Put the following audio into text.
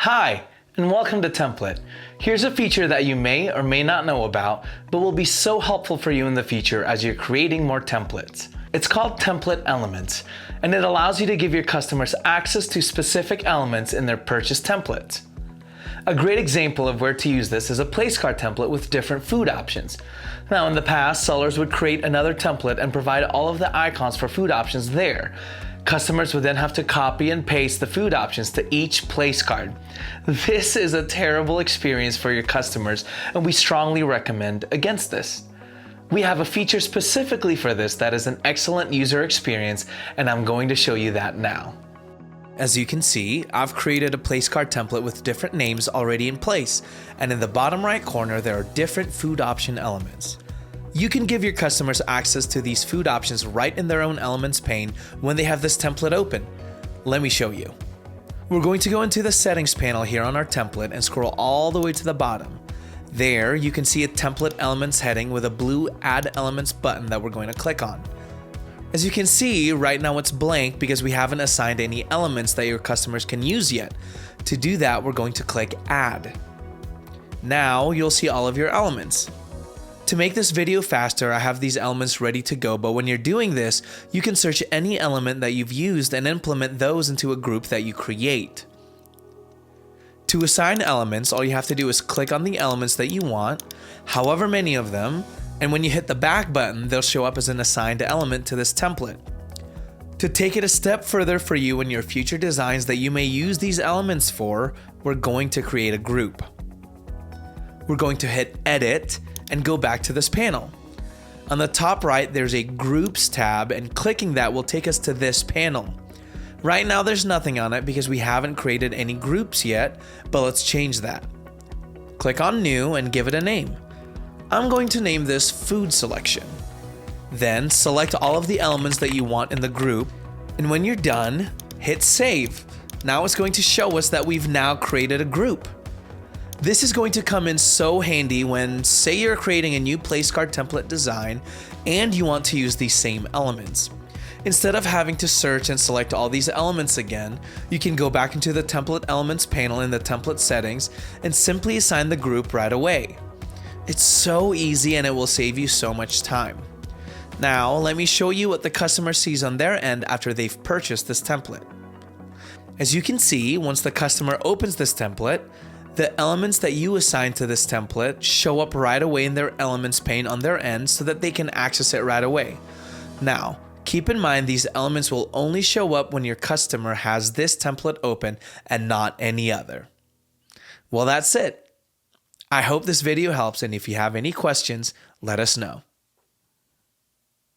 Hi, and welcome to Templett. Here's a feature that you may or may not know about, but will be so helpful for you in the future as you're creating more templates. It's called Template Elements, and it allows you to give your customers access to specific elements in their purchase templates. A great example of where to use this is a place card template with different food options. Now, in the past, sellers would create another template and provide all of the icons for food options there. Customers would then have to copy and paste the food options to each place card. This is a terrible experience for your customers, and we strongly recommend against this. We have a feature specifically for this that is an excellent user experience, and I'm going to show you that now. As you can see, I've created a place card template with different names already in place, and in the bottom right corner there are different food option elements. You can give your customers access to these food options right in their own Elements pane when they have this template open. Let me show you. We're going to go into the settings panel here on our template and scroll all the way to the bottom. There you can see a template elements heading with a blue Add Elements button that we're going to click on. As you can see, right now it's blank because we haven't assigned any elements that your customers can use yet. To do that, we're going to click Add. Now you'll see all of your elements. To make this video faster, I have these elements ready to go, but when you're doing this, you can search any element that you've used and implement those into a group that you create. To assign elements, all you have to do is click on the elements that you want, however many of them, and when you hit the back button, they'll show up as an assigned element to this template. To take it a step further for you in your future designs that you may use these elements for, we're going to create a group. We're going to hit Edit and go back to this panel. On the top right, there's a Groups tab, and clicking that will take us to this panel. Right now, there's nothing on it because we haven't created any groups yet, but let's change that. Click on New and give it a name. I'm going to name this Food Selection. Then select all of the elements that you want in the group, and when you're done, hit Save. Now it's going to show us that we've now created a group. This is going to come in so handy when, say, you're creating a new place card template design and you want to use these same elements. Instead of having to search and select all these elements again, you can go back into the Template Elements panel in the template settings and simply assign the group right away. It's so easy and it will save you so much time. Now, let me show you what the customer sees on their end after they've purchased this template. As you can see, once the customer opens this template, the elements that you assign to this template show up right away in their Elements pane on their end so that they can access it right away. Now, keep in mind these elements will only show up when your customer has this template open and not any other. Well, that's it. I hope this video helps, and if you have any questions, let us know.